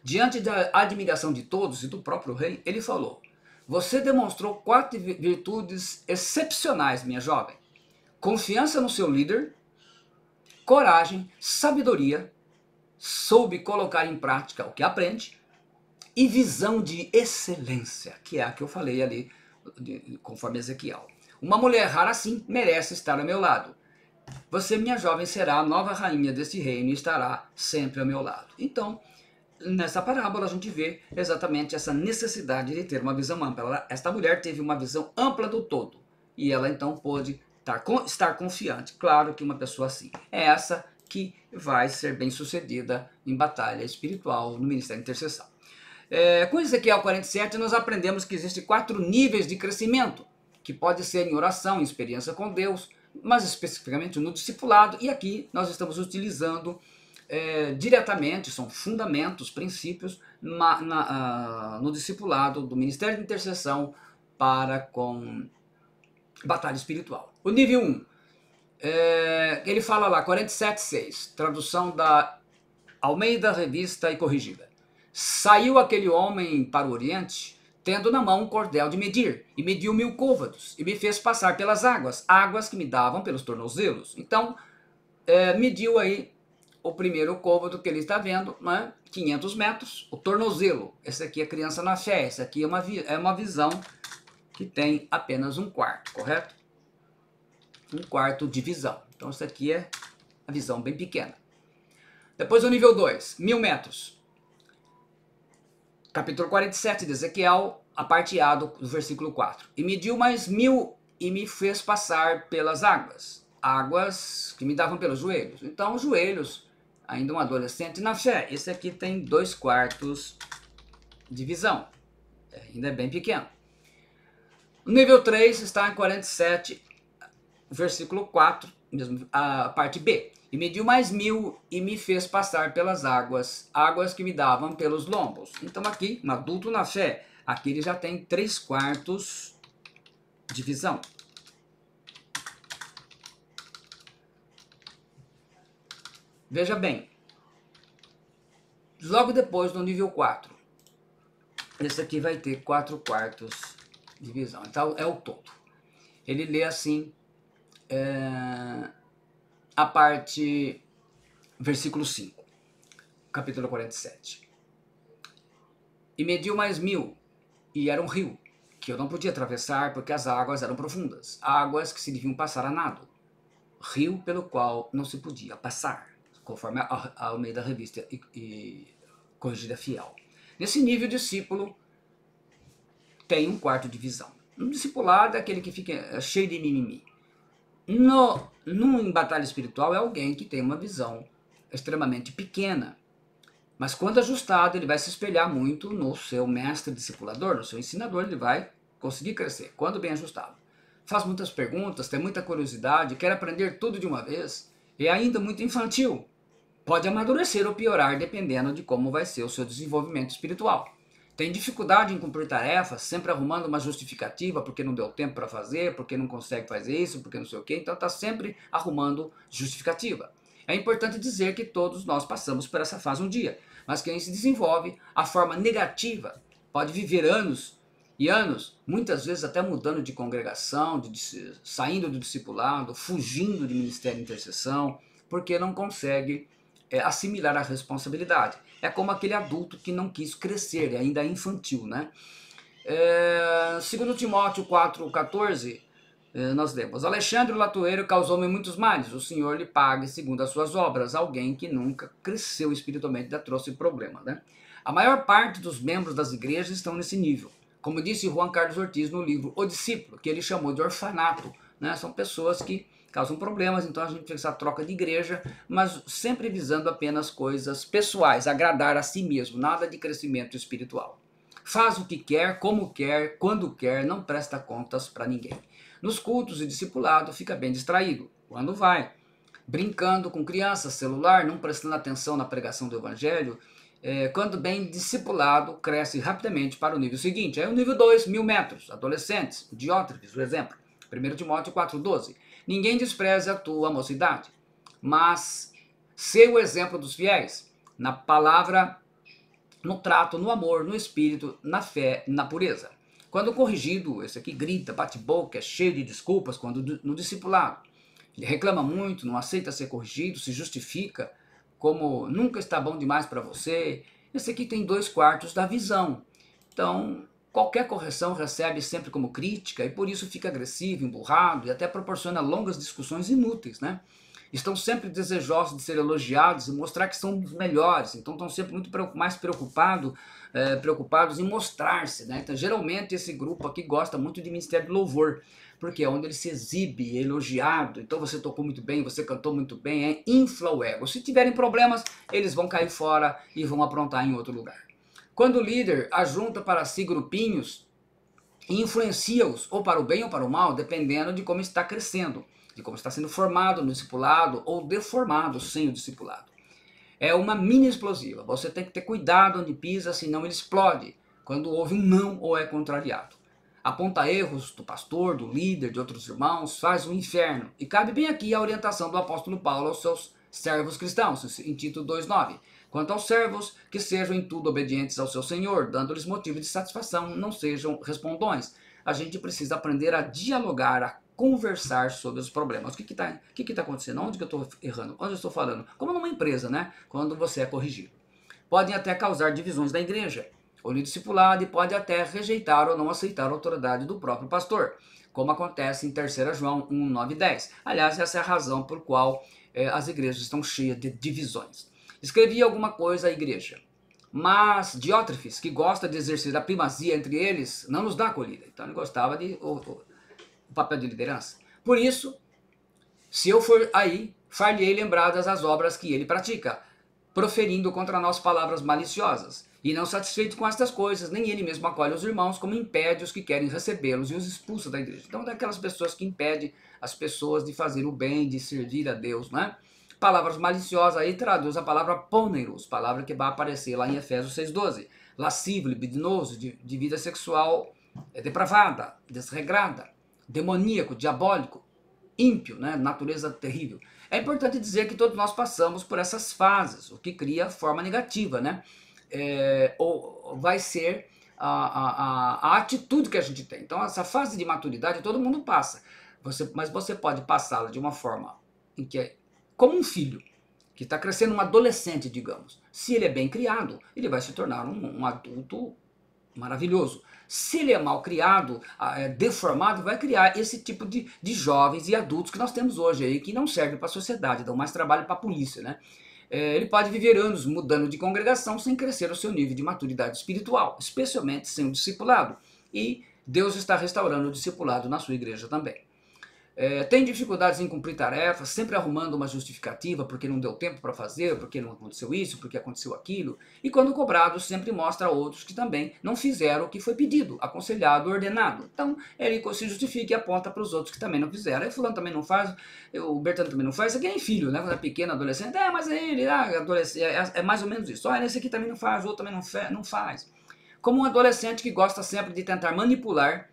[SPEAKER 1] Diante da admiração de todos e do próprio rei, ele falou, você demonstrou 4 virtudes excepcionais, minha jovem. Confiança no seu líder, coragem, sabedoria, soube colocar em prática o que aprende, e visão de excelência, que é a que eu falei ali, conforme Ezequiel. Uma mulher rara assim merece estar ao meu lado. Você, minha jovem, será a nova rainha desse reino e estará sempre ao meu lado. Então, nessa parábola a gente vê exatamente essa necessidade de ter uma visão ampla. Esta mulher teve uma visão ampla do todo. e ela então pôde estar confiante. Claro que uma pessoa assim é essa que vai ser bem sucedida em batalha espiritual no Ministério de Intercessão. Com Ezequiel 47 nós aprendemos que existem 4 níveis de crescimento, que pode ser em oração, em experiência com Deus, mas especificamente no discipulado, e aqui nós estamos utilizando diretamente, são fundamentos, princípios, no discipulado do Ministério de Intercessão para com batalha espiritual. O nível 1, ele fala lá, 47:6, tradução da Almeida Revista e Corrigida. Saiu aquele homem para o Oriente, tendo na mão um cordel de medir, e mediu 1000 côvados, e me fez passar pelas águas, águas que me davam pelos tornozelos. Então, mediu aí o primeiro côvado que ele está vendo, né? 500 metros, o tornozelo. Esse aqui é criança na fé, esse aqui é uma visão que tem apenas 1/4, correto? 1/4 de visão. Então, isso aqui é a visão bem pequena. Depois o nível 2, 1000 metros. Capítulo 47 de Ezequiel, a parte A do versículo 4. E mediu mais 1000 e me fez passar pelas águas, águas que me davam pelos joelhos. Então, os joelhos, ainda um adolescente na fé. Esse aqui tem 2/4 de visão, ainda é bem pequeno. O nível 3 está em 47, versículo 4, mesmo, a parte B. E mediu mais 1000 e me fez passar pelas águas, águas que me davam pelos lombos. Então aqui, um adulto na fé, aqui ele já tem 3/4 de visão. Veja bem, logo depois do nível 4, esse aqui vai ter 4/4 de visão. Então é o todo. Ele lê assim, a parte, versículo 5, capítulo 47. E mediu mais 1000, e era um rio, que eu não podia atravessar porque as águas eram profundas, águas que se deviam passar a nado, rio pelo qual não se podia passar, conforme a Almeida Revista e Corrigida Fiel. Nesse nível, o discípulo tem 1/4 de visão. Um discipulado é aquele que fica cheio de mimimi. Em batalha espiritual é alguém que tem uma visão extremamente pequena, mas quando ajustado ele vai se espelhar muito no seu mestre discipulador, no seu ensinador, ele vai conseguir crescer, quando bem ajustado. Faz muitas perguntas, tem muita curiosidade, quer aprender tudo de uma vez, é ainda muito infantil. Pode amadurecer ou piorar dependendo de como vai ser o seu desenvolvimento espiritual. Tem dificuldade em cumprir tarefas, sempre arrumando uma justificativa porque não deu tempo para fazer, porque não consegue fazer isso, porque não sei o quê. Então está sempre arrumando justificativa. É importante dizer que todos nós passamos por essa fase um dia, mas quem se desenvolve a forma negativa pode viver anos e anos, muitas vezes até mudando de congregação, saindo do discipulado, fugindo de ministério de intercessão, porque não consegue assimilar a responsabilidade. É como aquele adulto que não quis crescer, ainda é infantil, né? Segundo Timóteo 4,14, nós lemos: Alexandre o latoeiro causou-me muitos males, o Senhor lhe pague segundo as suas obras. Alguém que nunca cresceu espiritualmente ainda trouxe problema, né? A maior parte dos membros das igrejas estão nesse nível. Como disse Juan Carlos Ortiz no livro O Discípulo, que ele chamou de orfanato, né? São pessoas que causam problemas, então a gente tem essa troca de igreja, mas sempre visando apenas coisas pessoais, agradar a si mesmo, nada de crescimento espiritual. Faz o que quer, como quer, quando quer, não presta contas para ninguém. Nos cultos e discipulado fica bem distraído, quando vai, brincando com crianças, celular, não prestando atenção na pregação do evangelho. Quando bem discipulado, cresce rapidamente para o nível seguinte. Aí o nível 2, 1000 metros, adolescentes, Diótrefes, o exemplo, 1 Timóteo 4,12. Ninguém despreze a tua mocidade, mas sê o exemplo dos fiéis, na palavra, no trato, no amor, no espírito, na fé, na pureza. Quando corrigido, esse aqui grita, bate boca, é cheio de desculpas quando no discipulado. Ele reclama muito, não aceita ser corrigido, se justifica como nunca está bom demais para você. Esse aqui tem 2/4 da visão. Então, qualquer correção recebe sempre como crítica e por isso fica agressivo, emburrado e até proporciona longas discussões inúteis, né? Estão sempre desejosos de ser elogiados e mostrar que são os melhores, então estão sempre muito mais preocupados em mostrar-se, né? Então geralmente esse grupo aqui gosta muito de ministério de louvor, porque é onde ele se exibe, é elogiado, então você tocou muito bem, você cantou muito bem, infla o ego. Se tiverem problemas, eles vão cair fora e vão aprontar em outro lugar. Quando o líder ajunta para si grupinhos e influencia-os ou para o bem ou para o mal, dependendo de como está crescendo, de como está sendo formado no discipulado ou deformado sem o discipulado. É uma mini explosiva, você tem que ter cuidado onde pisa, senão ele explode, quando houve um não ou é contrariado. Aponta erros do pastor, do líder, de outros irmãos, faz um inferno. E cabe bem aqui a orientação do apóstolo Paulo aos seus servos cristãos, em Tito 2,9. Quanto aos servos, que sejam em tudo obedientes ao seu Senhor, dando-lhes motivo de satisfação, não sejam respondões. A gente precisa aprender a dialogar, a conversar sobre os problemas. O que está acontecendo? Onde que eu estou errando? Onde eu estou falando? Como numa empresa, né? Quando você é corrigido. Podem até causar divisões da igreja, ou no discipulado, e pode até rejeitar ou não aceitar a autoridade do próprio pastor, como acontece em 3 João 1, 9 e 10. Aliás, essa é a razão por qual as igrejas estão cheias de divisões. Escrevi alguma coisa à igreja, mas Diótrefes, que gosta de exercer a primazia entre eles, não nos dá acolhida. Então ele gostava de o papel de liderança. Por isso, se eu for aí, far-lhe-ei lembradas as obras que ele pratica, proferindo contra nós palavras maliciosas. E não satisfeito com estas coisas, nem ele mesmo acolhe os irmãos, como impede os que querem recebê-los e os expulsa da igreja. Então, daquelas pessoas que impedem as pessoas de fazer o bem, de servir a Deus, né? Palavras maliciosas, aí traduz a palavra pôneros, palavra que vai aparecer lá em Efésios 6,12. Lascivo, libidinoso, de vida sexual depravada, desregrada, demoníaco, diabólico, ímpio, né? Natureza terrível. É importante dizer que todos nós passamos por essas fases, o que cria forma negativa, né? Ou vai ser a atitude que a gente tem. Então, essa fase de maturidade todo mundo passa, mas você pode passá-la de uma forma em que é como um filho que está crescendo, um adolescente, digamos. Se ele é bem criado, ele vai se tornar um adulto maravilhoso. Se ele é mal criado, deformado, vai criar esse tipo de jovens e adultos que nós temos hoje aí, que não servem para a sociedade, dão mais trabalho para a polícia, né? Ele pode viver anos mudando de congregação sem crescer o seu nível de maturidade espiritual, especialmente sem o discipulado. E Deus está restaurando o discipulado na sua igreja também. Tem dificuldades em cumprir tarefas, sempre arrumando uma justificativa porque não deu tempo para fazer, porque não aconteceu isso, porque aconteceu aquilo. E quando cobrado, sempre mostra a outros que também não fizeram o que foi pedido, aconselhado, ordenado. Então, ele se justifica e aponta para os outros que também não fizeram. Aí fulano também não faz, o Bertano também não faz. Isso aqui é filho, né? Quando é pequeno, adolescente, mas ele, adolescente, é mais ou menos isso. Olha, esse aqui também não faz, o outro também não faz. Como um adolescente que gosta sempre de tentar manipular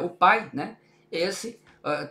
[SPEAKER 1] o pai, né? Esse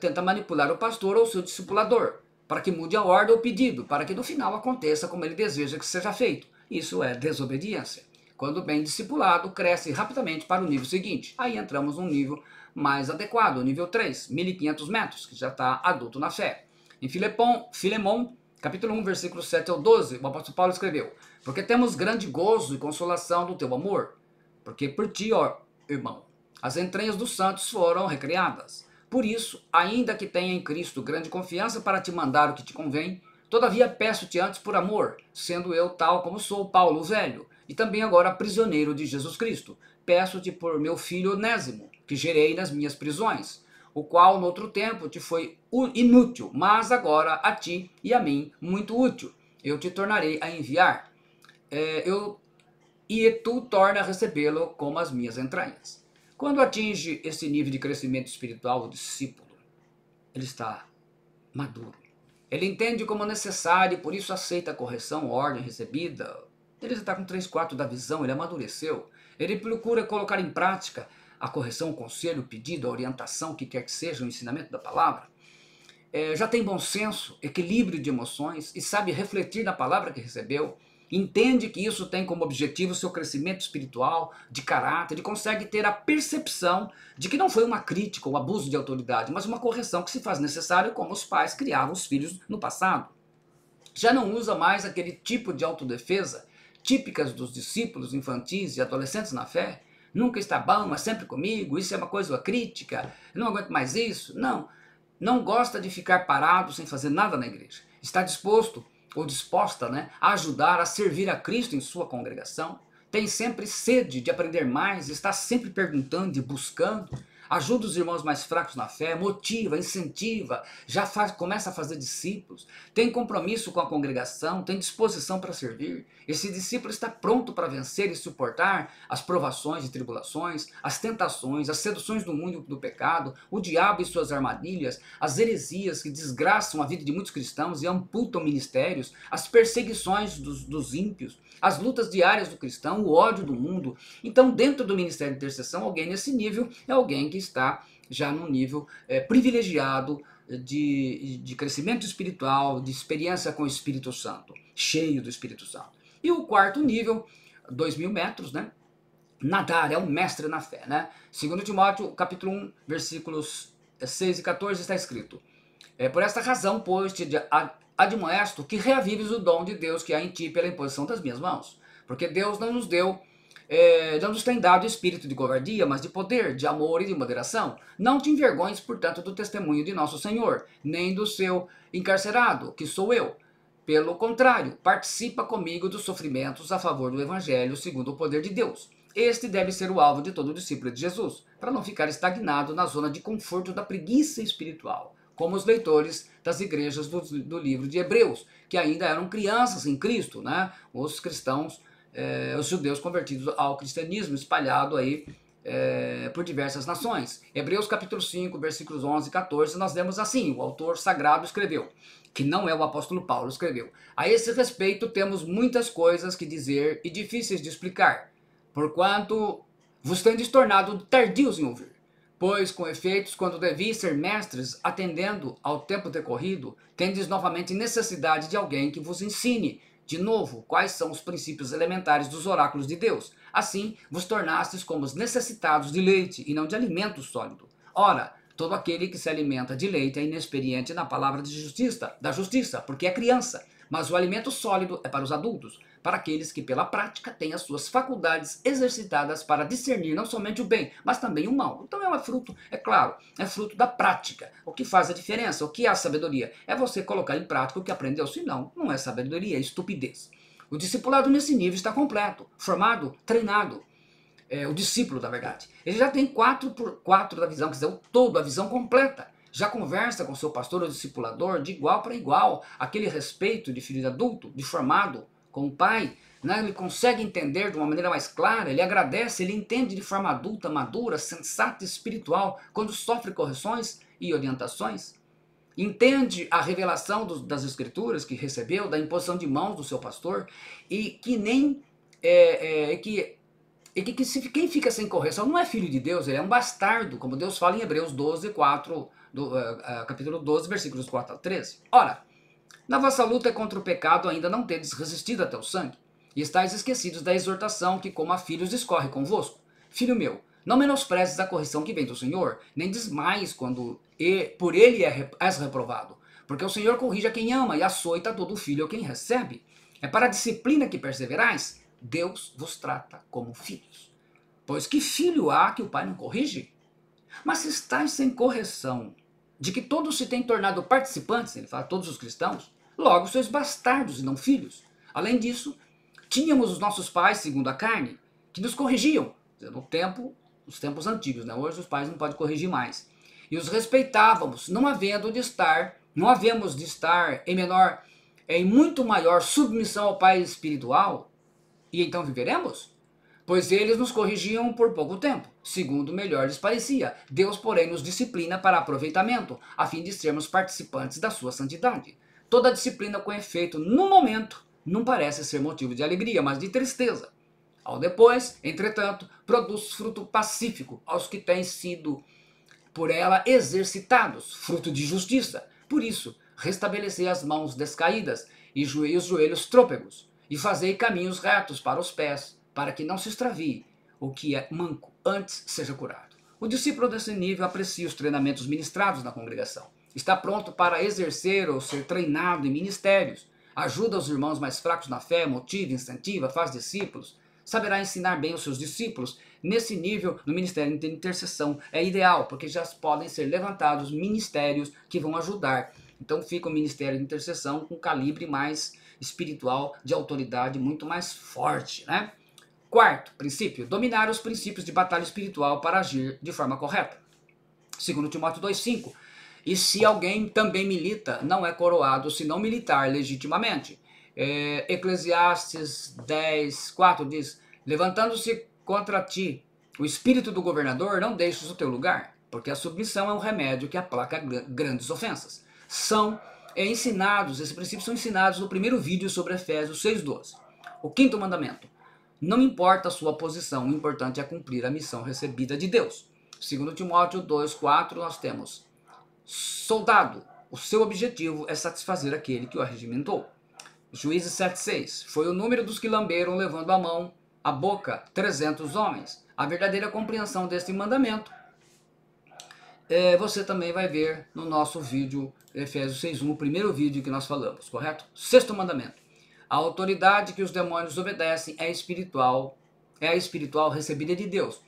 [SPEAKER 1] tenta manipular o pastor ou o seu discipulador, para que mude a ordem ou pedido, para que no final aconteça como ele deseja que seja feito. Isso é desobediência. Quando bem discipulado, cresce rapidamente para o nível seguinte. Aí entramos num nível mais adequado, o nível 3, 1500 metros, que já está adulto na fé. Em Filemon, capítulo 1, versículo 7 ao 12, o apóstolo Paulo escreveu: porque temos grande gozo e consolação do teu amor, porque por ti, ó irmão, as entranhas dos santos foram recriadas. Por isso, ainda que tenha em Cristo grande confiança para te mandar o que te convém, todavia peço-te antes por amor, sendo eu tal como sou Paulo o velho, e também agora prisioneiro de Jesus Cristo. Peço-te por meu filho Onésimo, que gerei nas minhas prisões, o qual no outro tempo te foi inútil, mas agora a ti e a mim muito útil. Eu te tornarei a enviar, e tu torna a recebê-lo como as minhas entranhas. Quando atinge esse nível de crescimento espiritual, o discípulo, ele está maduro. Ele entende como necessário e por isso aceita a correção, ordem recebida. Ele já está com 3/4 da visão, ele amadureceu. Ele procura colocar em prática a correção, o conselho, o pedido, a orientação, o que quer que seja, o ensinamento da palavra. Já tem bom senso, equilíbrio de emoções e sabe refletir na palavra que recebeu. Entende que isso tem como objetivo o seu crescimento espiritual, de caráter, e consegue ter a percepção de que não foi uma crítica ou abuso de autoridade, mas uma correção que se faz necessário como os pais criavam os filhos no passado. Já não usa mais aquele tipo de autodefesa típicas dos discípulos infantis e adolescentes na fé, nunca está bom, é sempre comigo, isso é uma coisa crítica, eu não aguento mais isso. Não, não gosta de ficar parado sem fazer nada na igreja. Está disposto ou disposta, né, a ajudar, a servir a Cristo em sua congregação. Tem sempre sede de aprender mais, está sempre perguntando e buscando. Ajuda os irmãos mais fracos na fé, motiva, incentiva, começa a fazer discípulos, tem compromisso com a congregação, tem disposição para servir. Esse discípulo está pronto para vencer e suportar as provações e tribulações, as tentações, as seduções do mundo e do pecado, o diabo e suas armadilhas, as heresias que desgraçam a vida de muitos cristãos e amputam ministérios, as perseguições dos ímpios, as lutas diárias do cristão, o ódio do mundo. Então, dentro do ministério de intercessão, alguém nesse nível é alguém que está já num nível privilegiado de crescimento espiritual, de experiência com o Espírito Santo, cheio do Espírito Santo. E o quarto nível, 2.000 metros, né? Nadar, é um mestre na fé, né? 2 Timóteo, capítulo 1, versículos 6 e 14, está escrito: por esta razão, pois, te admoesto que reavives o dom de Deus que há em ti pela imposição das minhas mãos. Porque Deus não nos tem dado espírito de covardia, mas de poder, de amor e de moderação. Não te envergonhes, portanto, do testemunho de nosso Senhor, nem do seu encarcerado, que sou eu. Pelo contrário, participa comigo dos sofrimentos a favor do Evangelho, segundo o poder de Deus. Este deve ser o alvo de todo discípulo de Jesus, para não ficar estagnado na zona de conforto da preguiça espiritual, como os leitores das igrejas do livro de Hebreus, que ainda eram crianças em Cristo, né? Os cristãos, os judeus convertidos ao cristianismo, espalhado aí por diversas nações. Hebreus capítulo 5, versículos 11 e 14, nós lemos assim: o autor sagrado escreveu, que não é o apóstolo Paulo, escreveu: a esse respeito temos muitas coisas que dizer e difíceis de explicar, porquanto vos tendes tornado tardios em ouvir. Pois, com efeitos, quando deviam ser mestres, atendendo ao tempo decorrido, tendes novamente necessidade de alguém que vos ensine, de novo, quais são os princípios elementares dos oráculos de Deus. Assim, vos tornastes como os necessitados de leite, e não de alimento sólido. Ora, todo aquele que se alimenta de leite é inexperiente na palavra da justiça, porque é criança. Mas o alimento sólido é para os adultos, para aqueles que pela prática têm as suas faculdades exercitadas para discernir não somente o bem, mas também o mal. Então é fruto, é claro, é fruto da prática. O que faz a diferença, o que é a sabedoria? É você colocar em prática o que aprendeu, senão não é sabedoria, é estupidez. O discipulado nesse nível está completo, formado, treinado. O discípulo, na verdade. Ele já tem 4x4 da visão, quer dizer, o todo, a visão completa. Já conversa com seu pastor ou discipulador de igual para igual, aquele respeito de filho de adulto, de formado com o pai, né? Ele consegue entender de uma maneira mais clara, ele agradece, ele entende de forma adulta, madura, sensata e espiritual, quando sofre correções e orientações. Entende a revelação das escrituras que recebeu, da imposição de mãos do seu pastor, e que nem quem fica sem correção não é filho de Deus, ele é um bastardo, como Deus fala em Hebreus 12, 4, capítulo 12, versículos 4 a 13. Ora, na vossa luta contra o pecado ainda não tendes resistido até o sangue, e estáis esquecidos da exortação que como a filhos discorre convosco. Filho meu, não menosprezes a correção que vem do Senhor, nem desmaies quando por ele és reprovado, porque o Senhor corrige a quem ama e açoita todo filho a quem recebe. É para a disciplina que perseverais, Deus vos trata como filhos. Pois que filho há que o pai não corrige? Mas se estáis sem correção, de que todos se têm tornado participantes, ele fala todos os cristãos, logo sois bastardos e não filhos. Além disso, tínhamos os nossos pais, segundo a carne, que nos corrigiam, nos tempos antigos, né? Hoje os pais não podem corrigir mais. E os respeitávamos, não havemos de estar em muito maior submissão ao pai espiritual, e então viveremos? Pois eles nos corrigiam por pouco tempo, segundo melhor lhes parecia. Deus, porém, nos disciplina para aproveitamento, a fim de sermos participantes da sua santidade. Toda disciplina com efeito no momento não parece ser motivo de alegria, mas de tristeza. Ao depois, entretanto, produz fruto pacífico aos que têm sido por ela exercitados, fruto de justiça. Por isso, restabelecei as mãos descaídas e os joelhos trôpegos, e fazei caminhos retos para os pés, para que não se extravie o que é manco, antes seja curado. O discípulo desse nível aprecia os treinamentos ministrados na congregação. Está pronto para exercer ou ser treinado em ministérios. Ajuda os irmãos mais fracos na fé, motiva, incentiva, faz discípulos. Saberá ensinar bem os seus discípulos, Nesse nível, no ministério de intercessão, é ideal, porque já podem ser levantados ministérios que vão ajudar. Então fica o ministério de intercessão com calibre mais espiritual, de autoridade muito mais forte, né? Quarto princípio, dominar os princípios de batalha espiritual para agir de forma correta. 2 Timóteo 2,5. E se alguém também milita, não é coroado se não militar legitimamente. Eclesiastes 10:4 diz: levantando-se contra ti o espírito do governador, não deixes o teu lugar, porque a submissão é um remédio que aplaca grandes ofensas. São ensinados, esses princípios são ensinados no primeiro vídeo sobre Efésios 6:12. O quinto mandamento: não importa a sua posição, o importante é cumprir a missão recebida de Deus. 2 Timóteo 2:4 nós temos: soldado, o seu objetivo é satisfazer aquele que o arregimentou. Juízes 7:6. Foi o número dos que lamberam, levando a boca, 300 homens. A verdadeira compreensão deste mandamento você também vai ver no nosso vídeo Efésios 6:1, o primeiro vídeo que nós falamos, correto? Sexto mandamento: a autoridade que os demônios obedecem é a espiritual recebida de Deus.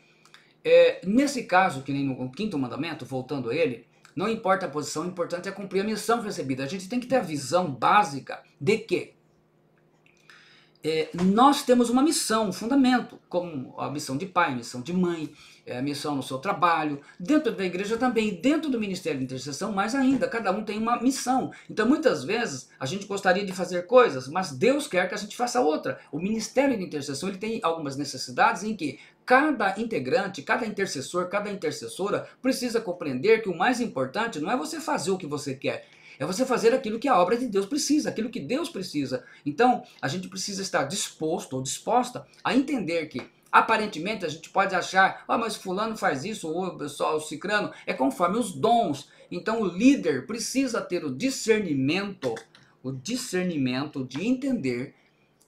[SPEAKER 1] Nesse caso, que nem no quinto mandamento, voltando a ele, não importa a posição, o importante é cumprir a missão recebida. A gente tem que ter a visão básica de que nós temos uma missão, um fundamento, como a missão de pai, a missão de mãe, a missão no seu trabalho, dentro da igreja também, dentro do ministério de intercessão, mais ainda, cada um tem uma missão. Então muitas vezes a gente gostaria de fazer coisas, mas Deus quer que a gente faça outra. O ministério de intercessão ele tem algumas necessidades em que cada integrante, cada intercessor, cada intercessora precisa compreender que o mais importante não é você fazer o que você quer, é você fazer aquilo que a obra de Deus precisa, aquilo que Deus precisa. Então, a gente precisa estar disposto ou disposta a entender que, aparentemente, a gente pode achar, mas fulano faz isso, ou o cicrano, é conforme os dons. Então, o líder precisa ter o discernimento de entender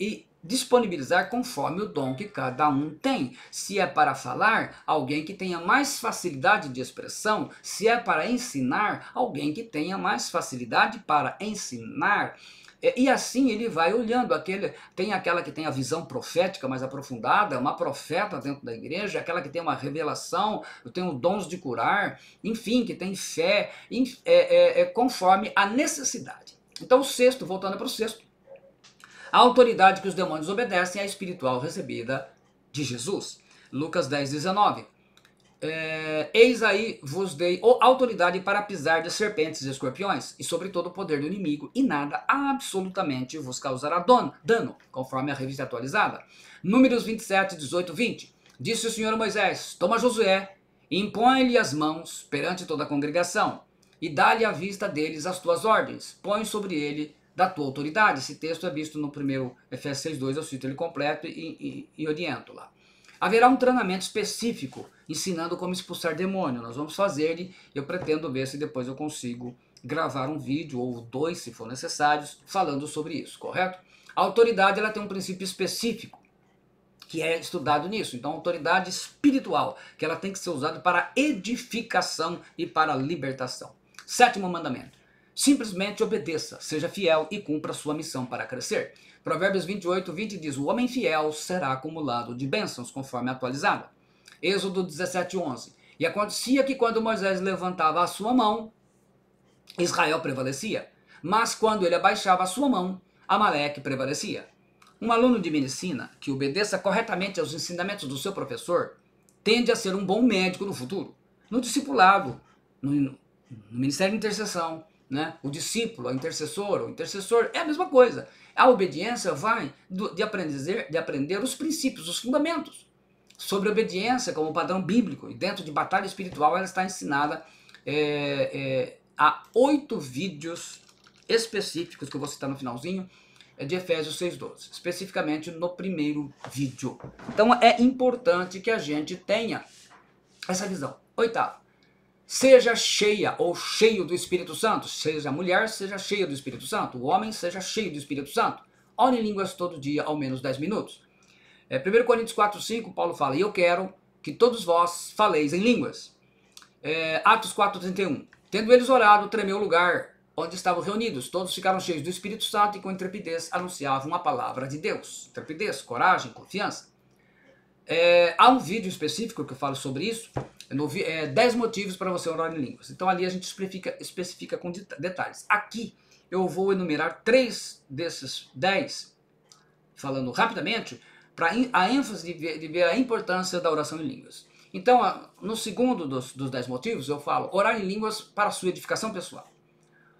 [SPEAKER 1] e disponibilizar conforme o dom que cada um tem. Se é para falar, alguém que tenha mais facilidade de expressão. Se é para ensinar, alguém que tenha mais facilidade para ensinar. E assim ele vai olhando, tem aquela que tem a visão profética mais aprofundada, uma profeta dentro da igreja, aquela que tem uma revelação, tem os dons de curar, enfim, que tem fé, conforme a necessidade. Então o sexto, voltando para o sexto, a autoridade que os demônios obedecem é a espiritual recebida de Jesus. Lucas 10:19. Eis aí vos dei autoridade para pisar de serpentes e escorpiões, e sobre todo o poder do inimigo, e nada absolutamente vos causará dano, conforme a revista atualizada. Números 27:18-20. Disse o Senhor a Moisés: toma Josué, e impõe-lhe as mãos perante toda a congregação, e dá-lhe à vista deles as tuas ordens, põe sobre ele da tua autoridade. Esse texto é visto no primeiro Efésios 6:2, eu cito ele completo e oriento lá. Haverá um treinamento específico ensinando como expulsar demônio. Nós vamos fazer e eu pretendo ver se depois eu consigo gravar um vídeo ou dois, se for necessários, falando sobre isso, correto? A autoridade ela tem um princípio específico que é estudado nisso. Então, a autoridade espiritual, que ela tem que ser usada para edificação e para libertação. Sétimo mandamento: simplesmente obedeça, seja fiel e cumpra a sua missão para crescer. Provérbios 28:20 diz: o homem fiel será acumulado de bênçãos, conforme atualizada. Êxodo 17:11. E acontecia que quando Moisés levantava a sua mão, Israel prevalecia. Mas quando ele abaixava a sua mão, Amaleque prevalecia. Um aluno de medicina que obedeça corretamente aos ensinamentos do seu professor tende a ser um bom médico no futuro. No discipulado, no ministério de intercessão, né? O discípulo, a intercessora, o intercessor é a mesma coisa. A obediência vai de aprender os princípios, os fundamentos sobre obediência como padrão bíblico, e dentro de batalha espiritual ela está ensinada a 8 vídeos específicos que eu vou citar no finalzinho de Efésios 6:12, especificamente no primeiro vídeo. Então é importante que a gente tenha essa visão. Oitavo: seja cheia ou cheio do Espírito Santo. Seja a mulher, seja cheia do Espírito Santo. O homem, seja cheio do Espírito Santo. Ore em línguas todo dia, ao menos 10 minutos. 1 Coríntios 4:5, Paulo fala: e eu quero que todos vós faleis em línguas. Atos 4:31. Tendo eles orado, tremeu o lugar onde estavam reunidos. Todos ficaram cheios do Espírito Santo e com intrepidez anunciavam a palavra de Deus. Intrepidez, coragem, confiança. Há um vídeo específico que eu falo sobre isso, 10 motivos para você orar em línguas. Então ali a gente especifica com detalhes. Aqui eu vou enumerar 3 desses 10, falando rapidamente, para a ênfase de ver a importância da oração em línguas. Então, no segundo dos 10 motivos, eu falo orar em línguas para a sua edificação pessoal.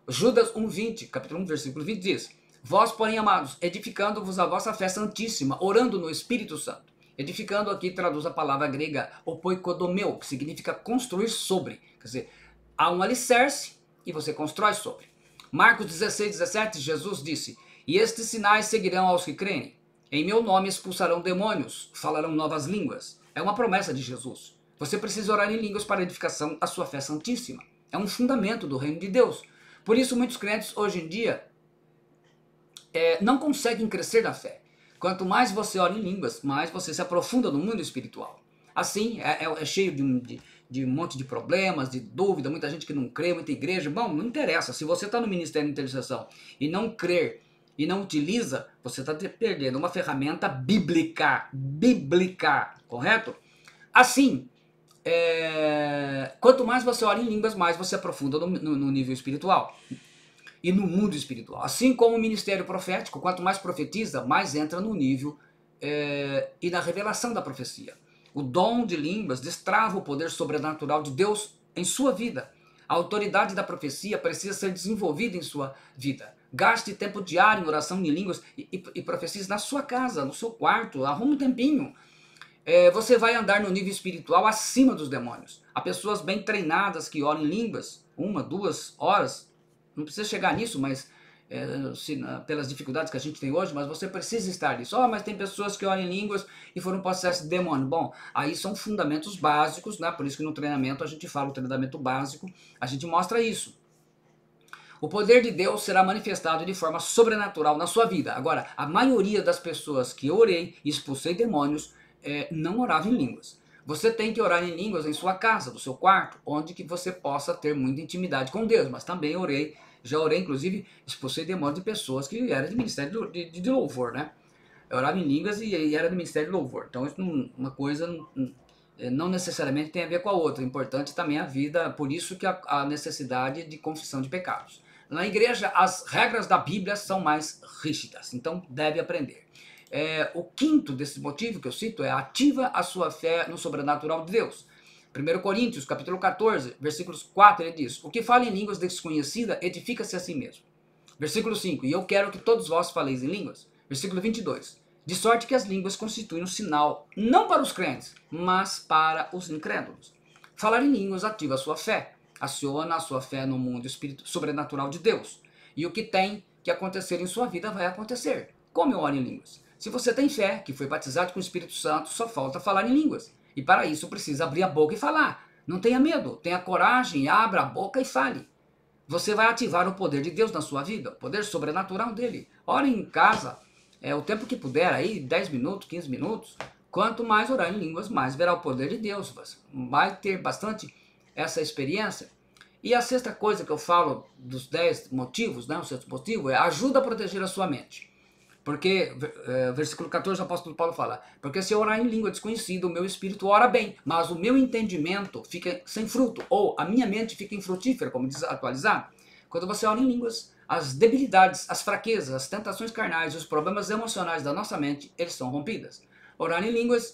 [SPEAKER 1] Judas 1:20, capítulo 1, versículo 20 diz: Vós, porém, amados, edificando-vos a vossa fé santíssima, orando no Espírito Santo. Edificando aqui traduz a palavra grega opoikodomeu, que significa construir sobre. Quer dizer, há um alicerce e você constrói sobre. Marcos 16:17, Jesus disse: E estes sinais seguirão aos que creem. Em meu nome expulsarão demônios, falarão novas línguas. É uma promessa de Jesus. Você precisa orar em línguas para a edificação da sua fé santíssima. É um fundamento do reino de Deus. Por isso muitos crentes hoje em dia não conseguem crescer na fé. Quanto mais você ora em línguas, mais você se aprofunda no mundo espiritual. Assim, é cheio de um monte de problemas, de dúvida, muita gente que não crê, muita igreja. Bom, não interessa. Se você está no ministério de intercessão e não crer e não utiliza, você está perdendo uma ferramenta bíblica, correto? Assim, quanto mais você ora em línguas, mais você aprofunda no nível espiritual e no mundo espiritual. Assim como o ministério profético, quanto mais profetiza, mais entra no nível e na revelação da profecia. O dom de línguas destrava o poder sobrenatural de Deus em sua vida. A autoridade da profecia precisa ser desenvolvida em sua vida. Gaste tempo diário em oração em línguas e profecias na sua casa, no seu quarto, arrume um tempinho. Você vai andar no nível espiritual acima dos demônios. Há pessoas bem treinadas que oram em línguas, 1, 2 horas. Não precisa chegar nisso, mas pelas dificuldades que a gente tem hoje, mas você precisa estar nisso. Mas tem pessoas que oram em línguas e foram possessas de demônio. Bom, aí são fundamentos básicos, né? Por isso que no treinamento a gente fala o treinamento básico, a gente mostra isso. O poder de Deus será manifestado de forma sobrenatural na sua vida. Agora, a maioria das pessoas que eu orei e expulsei demônios não orava em línguas. Você tem que orar em línguas em sua casa, no seu quarto, onde que você possa ter muita intimidade com Deus. Mas também já orei, inclusive, expulsei demônios de pessoas que eram de ministério de louvor, né? Eu orava em línguas e era do ministério de louvor. Então, isso uma coisa não necessariamente tem a ver com a outra. O importante também é a vida, por isso que a necessidade de confissão de pecados. Na igreja, as regras da Bíblia são mais rígidas, então deve aprender. O quinto desse motivo que eu cito é: ativa a sua fé no sobrenatural de Deus. 1 Coríntios, capítulo 14, versículos 4, ele diz: O que fala em línguas desconhecidas, edifica-se a si mesmo. Versículo 5, e eu quero que todos vós faleis em línguas. Versículo 22, de sorte que as línguas constituem um sinal, não para os crentes, mas para os incrédulos. Falar em línguas ativa a sua fé, aciona a sua fé no mundo sobrenatural de Deus. E o que tem que acontecer em sua vida vai acontecer. Como eu oro em línguas? Se você tem fé, que foi batizado com o Espírito Santo, só falta falar em línguas. E para isso precisa abrir a boca e falar. Não tenha medo, tenha coragem, abra a boca e fale. Você vai ativar o poder de Deus na sua vida, o poder sobrenatural dele. Ore em casa, o tempo que puder, aí 10 minutos, 15 minutos. Quanto mais orar em línguas, mais verá o poder de Deus. Você vai ter bastante essa experiência. E a sexta coisa que eu falo dos 10 motivos, né, o sexto motivo, é: ajuda a proteger a sua mente. Porque, versículo 14, o apóstolo Paulo fala: porque se eu orar em língua desconhecida, o meu espírito ora bem, mas o meu entendimento fica sem fruto, ou a minha mente fica infrutífera, como diz atualizado. Quando você ora em línguas, as debilidades, as fraquezas, as tentações carnais, os problemas emocionais da nossa mente, eles são rompidas. Orar em línguas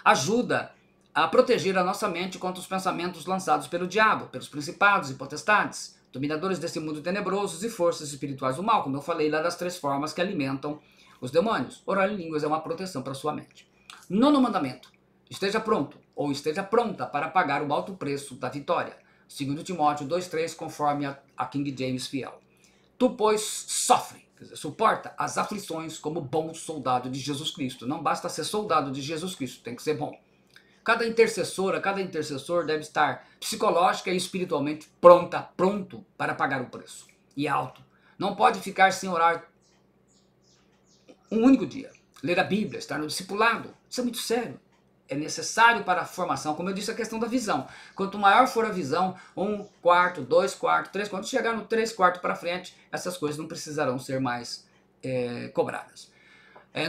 [SPEAKER 1] ajuda a proteger a nossa mente contra os pensamentos lançados pelo diabo, pelos principados e potestades, dominadores desse mundo tenebroso e forças espirituais do mal, como eu falei lá das 3 formas que alimentam os demônios. Orar em línguas é uma proteção para a sua mente. 9º mandamento: esteja pronto ou esteja pronta para pagar o alto preço da vitória. 2 Timóteo 2,3, conforme a King James fiel. Tu, pois, sofre, quer dizer, suporta as aflições como bom soldado de Jesus Cristo. Não basta ser soldado de Jesus Cristo, tem que ser bom. Cada intercessora, cada intercessor deve estar psicológica e espiritualmente pronto para pagar o preço. E alto. Não pode ficar sem orar um único dia. Ler a Bíblia, estar no discipulado. Isso é muito sério. É necessário para a formação, como eu disse, a questão da visão. Quanto maior for a visão, 1 quarto, 2 quartos, 3 quartos, chegar no 3 quartos para frente, essas coisas não precisarão ser mais cobradas.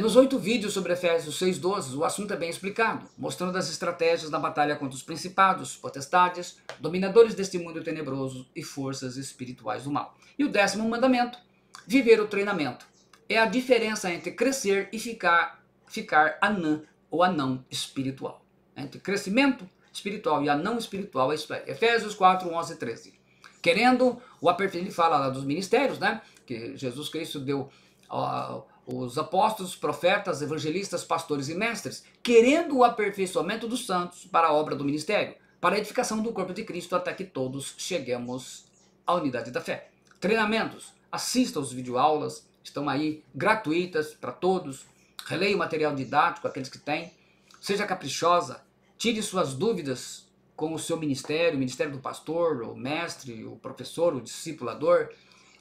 [SPEAKER 1] Nos 8 vídeos sobre Efésios 6:12, o assunto é bem explicado, mostrando as estratégias na batalha contra os principados, potestades, dominadores deste mundo tenebroso e forças espirituais do mal. E o 10º mandamento, viver o treinamento. É a diferença entre crescer e ficar anã ou anão espiritual. Entre crescimento espiritual e anão espiritual, é isso aí. Efésios 4:11 e 13. Querendo o aperfeiçoamento, ele fala lá dos ministérios, né? Que Jesus Cristo deu os apóstolos, profetas, evangelistas, pastores e mestres, querendo o aperfeiçoamento dos santos para a obra do ministério, para a edificação do corpo de Cristo, até que todos cheguemos à unidade da fé. Treinamentos, assista aos videoaulas, estão aí gratuitas para todos, releia o material didático, aqueles que têm, seja caprichosa, tire suas dúvidas com o seu ministério, o ministério do pastor, o mestre, o professor, o discipulador,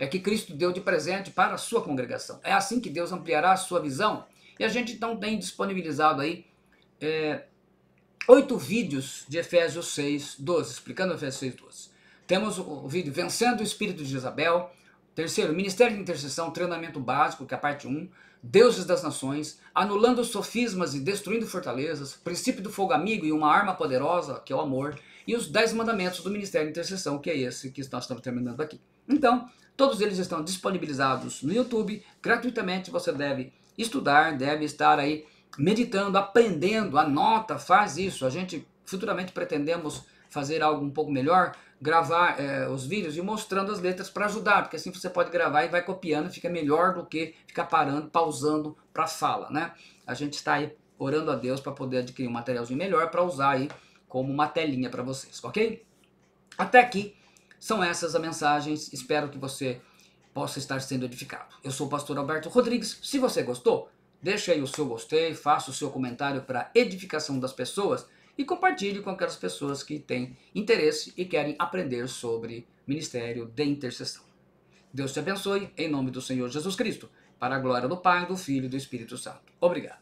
[SPEAKER 1] que Cristo deu de presente para a sua congregação. É assim que Deus ampliará a sua visão. E a gente então tem disponibilizado aí 8 vídeos de Efésios 6:12, explicando Efésios 6:12. Temos o vídeo Vencendo o Espírito de Jezabel. Terceiro, Ministério de Intercessão, treinamento básico, que é a parte 1. Deuses das Nações, anulando sofismas e destruindo fortalezas, princípio do fogo amigo e uma arma poderosa, que é o amor, e os 10 mandamentos do Ministério de Intercessão, que é esse que nós estamos terminando aqui. Então, todos eles estão disponibilizados no YouTube, gratuitamente. Você deve estudar, deve estar aí meditando, aprendendo, anota, faz isso. A gente futuramente pretendemos fazer algo um pouco melhor, gravar os vídeos e mostrando as letras para ajudar, porque assim você pode gravar e vai copiando, fica melhor do que ficar parando, pausando para fala, né? A gente está aí orando a Deus para poder adquirir um materialzinho melhor para usar aí como uma telinha para vocês, ok? Até aqui são essas as mensagens, espero que você possa estar sendo edificado. Eu sou o pastor Alberto Rodrigues. Se você gostou, deixa aí o seu gostei, faça o seu comentário para edificação das pessoas e compartilhe com aquelas pessoas que têm interesse e querem aprender sobre ministério de intercessão. Deus te abençoe, em nome do Senhor Jesus Cristo, para a glória do Pai, do Filho e do Espírito Santo. Obrigado.